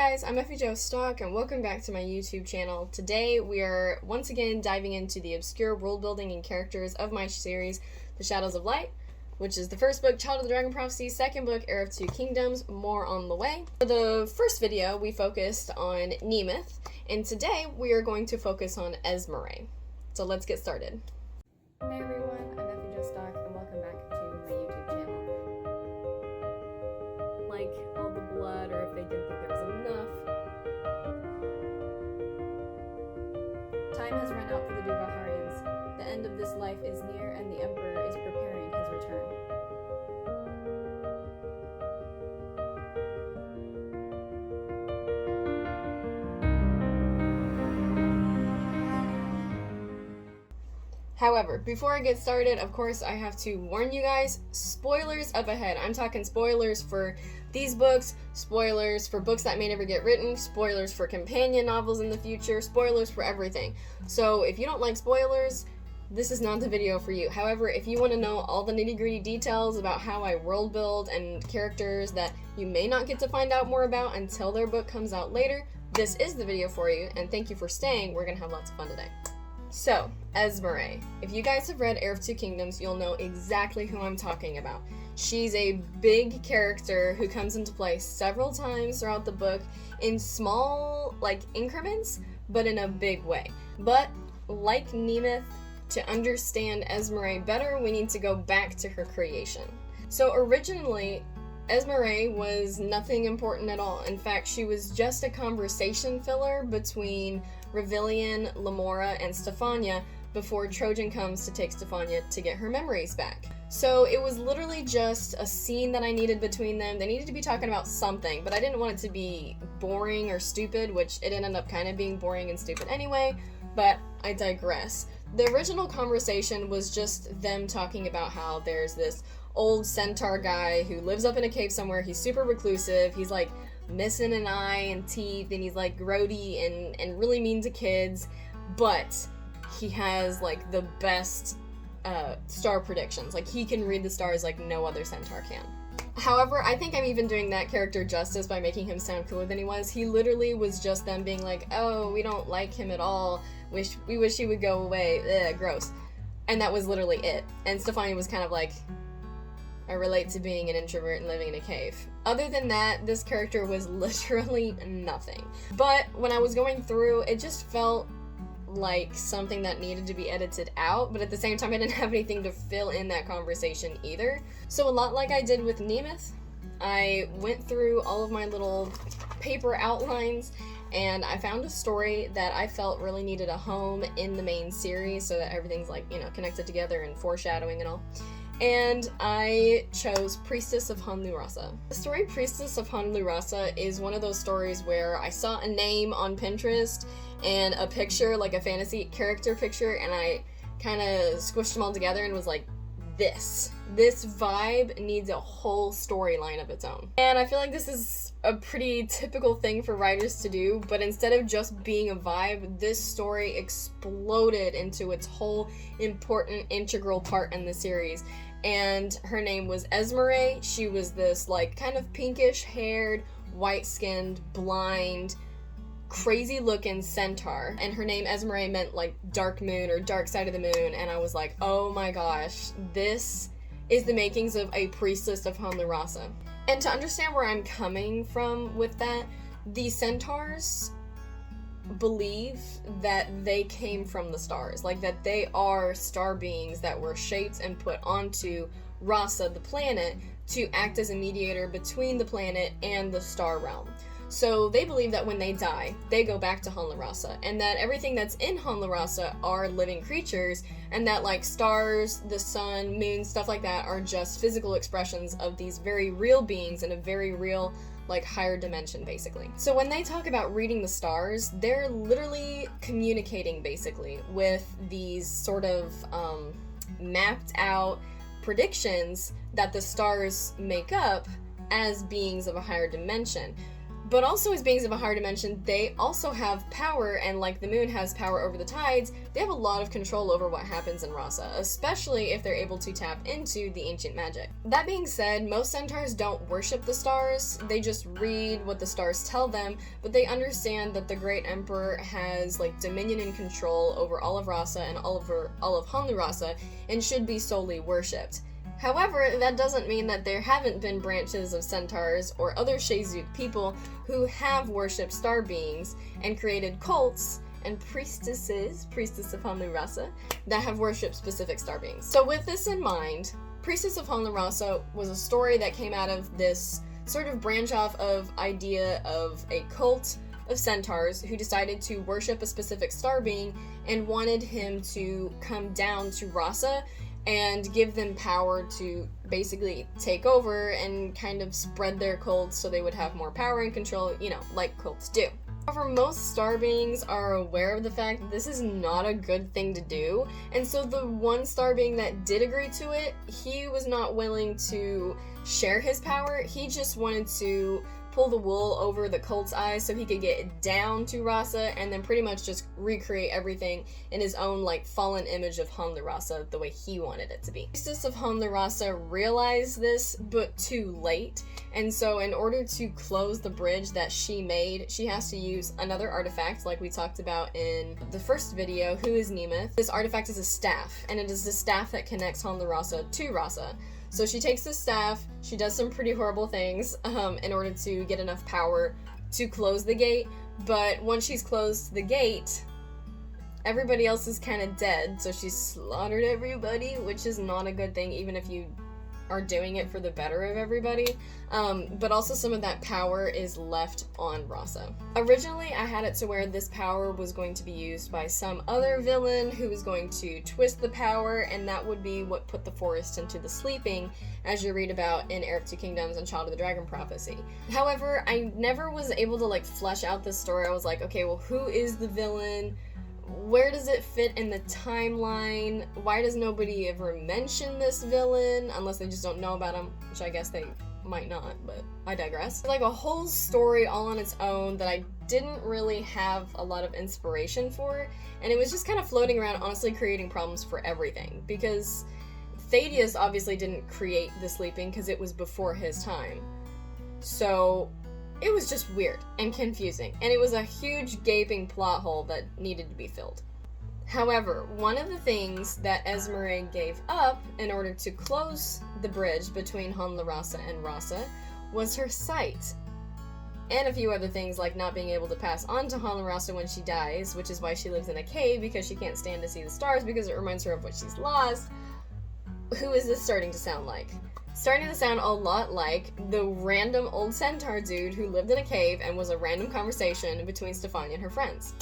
guys, I'm FJ Stock and welcome back to my YouTube channel. Today we are once again diving into the obscure world building and characters of my series, The Shadows of Light, which is the first book, Child of the Dragon Prophecy, second book, Heir of Two Kingdoms, more on the way. For the first video, we focused on Nemeth, and today we are going to focus on Esmeray. So let's get started. Hey everyone, I'm FJ Stock and welcome back to my YouTube channel. Like all the blood, or if they didn't think there was enough. Time has run out for the Duvaharians. The end of this life is near, and the Emperor is preparing his return. However, before I get started, of course, I have to warn you guys, spoilers up ahead. I'm talking spoilers for these books, spoilers for books that may never get written, spoilers for companion novels in the future, spoilers for everything. So if you don't like spoilers, this is not the video for you. However, if you want to know all the nitty-gritty details about how I world build and characters that you may not get to find out more about until their book comes out later, this is the video for you, and thank you for staying. We're gonna have lots of fun today. So, Esmeray. If you guys have read Heir of Two Kingdoms, you'll know exactly who I'm talking about. She's a big character who comes into play several times throughout the book in small, increments, but in a big way. But, like Nemeth, to understand Esmeray better, we need to go back to her creation. So originally, Esmeray was nothing important at all. In fact, she was just a conversation filler between Revilian, Lamora, and Stefania before Trojan comes to take Stefania to get her memories back. So it was literally just a scene that I needed between them. They needed to be talking about something, but I didn't want it to be boring or stupid, which it ended up kind of being boring and stupid anyway, but I digress. The original conversation was just them talking about how there's this old centaur guy who lives up in a cave somewhere. He's super reclusive. He's like missing an eye and teeth, and he's like grody and really mean to kids, but he has like the best star predictions. Like, he can read the stars like no other centaur can. However, I think I'm even doing that character justice by making him sound cooler than he was. He literally was just them being like, oh, we don't like him at all. We wish he would go away. Ugh, gross. And that was literally it. And Stefania was kind of like, I relate to being an introvert and living in a cave. Other than that, this character was literally nothing. But when I was going through, it just felt like something that needed to be edited out, but at the same time I didn't have anything to fill in that conversation either. So a lot like I did with Nemeth, I went through all of my little paper outlines and I found a story that I felt really needed a home in the main series so that everything's connected together and foreshadowing and all. And I chose Priestess of Honlu Rasa. The story Priestess of Honlu Rasa is one of those stories where I saw a name on Pinterest and a picture, like a fantasy character picture, and I kind of squished them all together and was like, this vibe needs a whole storyline of its own. And I feel like this is a pretty typical thing for writers to do, but instead of just being a vibe, this story exploded into its whole important integral part in the series. And her name was Esmeray. She was this kind of pinkish haired, white skinned, blind, crazy looking centaur, and her name Esmeray meant dark moon or dark side of the moon, and I was like, oh my gosh, this is the makings of a priestess of Honlu Rasa. And to understand where I'm coming from with that, the centaurs believe that they came from the stars, that they are star beings that were shaped and put onto Rasa, the planet, to act as a mediator between the planet and the star realm. So they believe that when they die, they go back to Honlu Rasa, and that everything that's in Honlu Rasa are living creatures, and that stars, the sun, moon, stuff like that are just physical expressions of these very real beings in a very real higher dimension, basically. So when they talk about reading the stars, they're literally communicating basically with these sort of mapped out predictions that the stars make up as beings of a higher dimension. But also, as beings of a higher dimension, they also have power, and like the moon has power over the tides, they have a lot of control over what happens in Rasa, especially if they're able to tap into the ancient magic. That being said, most centaurs don't worship the stars, they just read what the stars tell them, but they understand that the Great Emperor has like dominion and control over all of Rasa and all of Hanlu Rasa, and should be solely worshipped. However, that doesn't mean that there haven't been branches of centaurs or other Shazuk people who have worshipped star beings and created cults and priestess of Hanlu Rasa, that have worshipped specific star beings. So with this in mind, Priestess of Hanlu Rasa was a story that came out of this sort of branch off of idea of a cult of centaurs who decided to worship a specific star being and wanted him to come down to Rasa and give them power to basically take over and kind of spread their cults so they would have more power and control, you know, like cults do. However, most star beings are aware of the fact that this is not a good thing to do, and so the one star being that did agree to it, he was not willing to share his power. He just wanted to pull the wool over the cult's eyes so he could get down to Rasa and then pretty much just recreate everything in his own like fallen image of Hanlu Rasa the way he wanted it to be. Priestess of Hanlu Rasa realized this, but too late, and so in order to close the bridge that she made, she has to use another artifact like we talked about in the first video, Who is Nemeth. This artifact is a staff, and it is the staff that connects Hanlu Rasa to Rasa. So she takes the staff, she does some pretty horrible things in order to get enough power to close the gate, but once she's closed the gate, everybody else is kind of dead, so she slaughtered everybody, which is not a good thing, even if you are doing it for the better of everybody, but also some of that power is left on Rasa. Originally, I had it to where this power was going to be used by some other villain who was going to twist the power, and that would be what put the forest into the sleeping, as you read about in Heir of Two Kingdoms and Child of the Dragon Prophecy. However, I never was able to like flesh out this story. I was like, okay, well, who is the villain? Where does it fit in the timeline? Why does nobody ever mention this villain? Unless they just don't know about him, which I guess they might not, but I digress. Like a whole story all on its own that I didn't really have a lot of inspiration for, and it was just kind of floating around, honestly creating problems for everything, because Thaddeus obviously didn't create the sleeping because it was before his time. So it was just weird and confusing, and it was a huge gaping plot hole that needed to be filled. However, one of the things that Esmeray gave up in order to close the bridge between Hanlu Rasa and Rasa was her sight. And a few other things like not being able to pass on to Hanlu Rasa when she dies, which is why she lives in a cave, because she can't stand to see the stars because it reminds her of what she's lost. Who is this starting to sound like? Starting to sound a lot like the random old centaur dude who lived in a cave and was a random conversation between Stefania and her friends.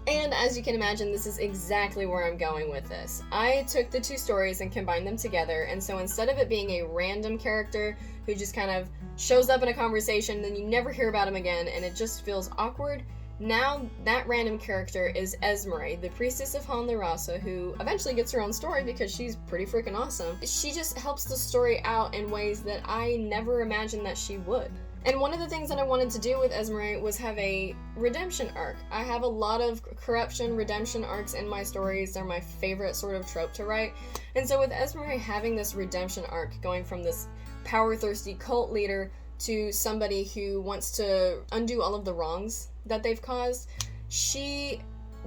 And as you can imagine, this is exactly where I'm going with this. I took the two stories and combined them together, and so instead of it being a random character who just kind of shows up in a conversation, then you never hear about him again, and it just feels awkward, now that random character is Esmeray, the priestess of Hanlu Rasa, who eventually gets her own story because she's pretty freaking awesome. She just helps the story out in ways that I never imagined that she would. And one of the things that I wanted to do with Esmeray was have a redemption arc. I have a lot of corruption redemption arcs in my stories. They're my favorite sort of trope to write. And so with Esmeray having this redemption arc, going from this power-thirsty cult leader to somebody who wants to undo all of the wrongs that they've caused, she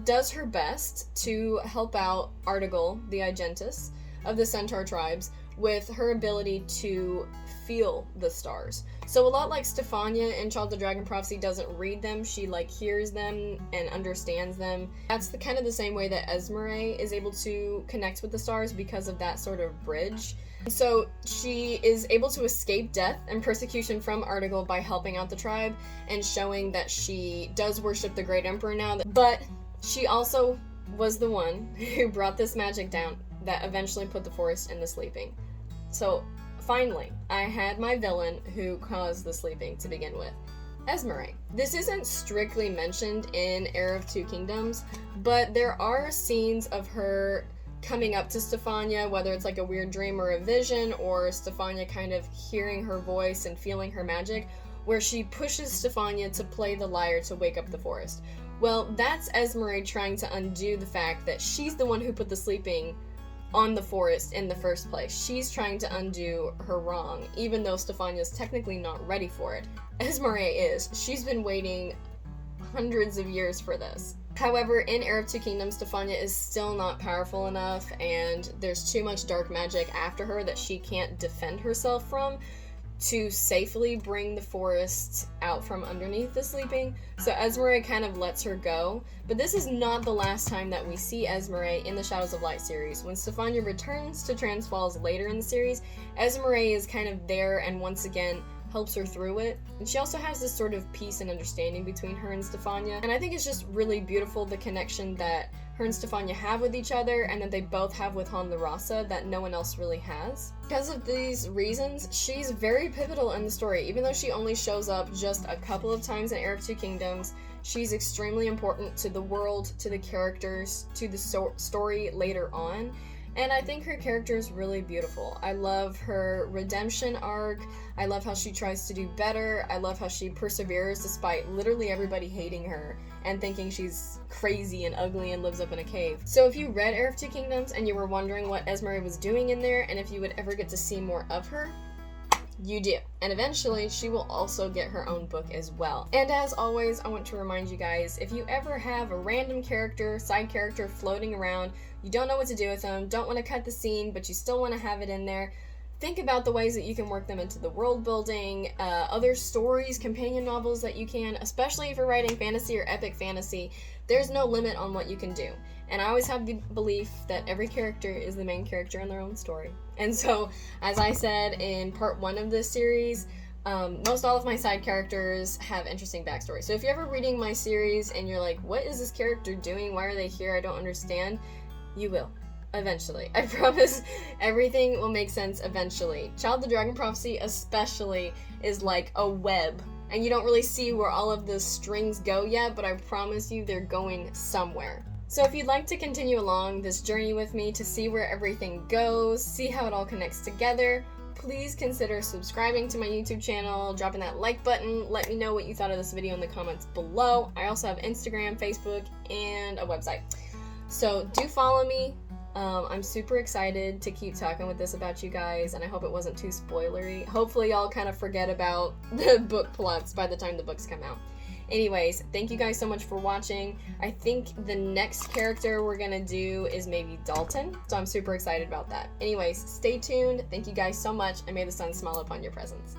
does her best to help out Artegul, the Agentus of the Centaur tribes, with her ability to feel the stars. So a lot like Stefania in Child of the Dragon Prophecy doesn't read them, she like hears them and understands them. That's kind of the same way that Esmeray is able to connect with the stars because of that sort of bridge. So she is able to escape death and persecution from Artegul by helping out the tribe and showing that she does worship the Great Emperor now, but she also was the one who brought this magic down that eventually put the forest in the sleeping. So finally, I had my villain who caused the sleeping to begin with, Esmeray. This isn't strictly mentioned in Heir of Two Kingdoms, but there are scenes of her coming up to Stefania, whether it's like a weird dream or a vision, or Stefania kind of hearing her voice and feeling her magic, where she pushes Stefania to play the lyre to wake up the forest. Well, that's Esmeray trying to undo the fact that she's the one who put the sleeping on the forest in the first place. She's trying to undo her wrong, even though Stefania's technically not ready for it. Esmeray is. She's been waiting hundreds of years for this. However, in Heir of Two Kingdoms, Stefania is still not powerful enough, and there's too much dark magic after her that she can't defend herself from to safely bring the forest out from underneath the sleeping, so Esmeray kind of lets her go. But this is not the last time that we see Esmeray in the Shadows of Light series. When Stefania returns to Trans Falls later in the series, Esmeray is kind of there and once again helps her through it. And she also has this sort of peace and understanding between her and Stefania. And I think it's just really beautiful, the connection that her and Stefania have with each other, and that they both have with Han LaRossa that no one else really has. Because of these reasons, she's very pivotal in the story. Even though she only shows up just a couple of times in Heir of Two Kingdoms, she's extremely important to the world, to the characters, to the story later on. And I think her character is really beautiful. I love her redemption arc. I love how she tries to do better. I love how she perseveres despite literally everybody hating her and thinking she's crazy and ugly and lives up in a cave. So if you read Heir of Two Kingdoms and you were wondering what Esmeray was doing in there and if you would ever get to see more of her, you do. And eventually, she will also get her own book as well. And as always, I want to remind you guys, if you ever have a random character, side character floating around, you don't know what to do with them, don't want to cut the scene, but you still want to have it in there, think about the ways that you can work them into the world building, other stories, companion novels that you can, especially if you're writing fantasy or epic fantasy. There's no limit on what you can do. And I always have the belief that every character is the main character in their own story. And so, as I said in part 1 of this series, most all of my side characters have interesting backstories. So if you're ever reading my series and you're like, what is this character doing? Why are they here? I don't understand. You will. Eventually. I promise everything will make sense eventually. Child of the Dragon Prophecy especially is like a web. And you don't really see where all of the strings go yet, but I promise you they're going somewhere. So if you'd like to continue along this journey with me to see where everything goes, see how it all connects together, please consider subscribing to my YouTube channel, dropping that like button, let me know what you thought of this video in the comments below. I also have Instagram, Facebook, and a website. So do follow me. I'm super excited to keep talking with this about you guys, and I hope it wasn't too spoilery. Hopefully y'all kind of forget about the book plots by the time the books come out. Anyways, thank you guys so much for watching. I think the next character we're gonna do is maybe Dalton, so I'm super excited about that. Anyways, stay tuned. Thank you guys so much, and may the sun smile upon your presence.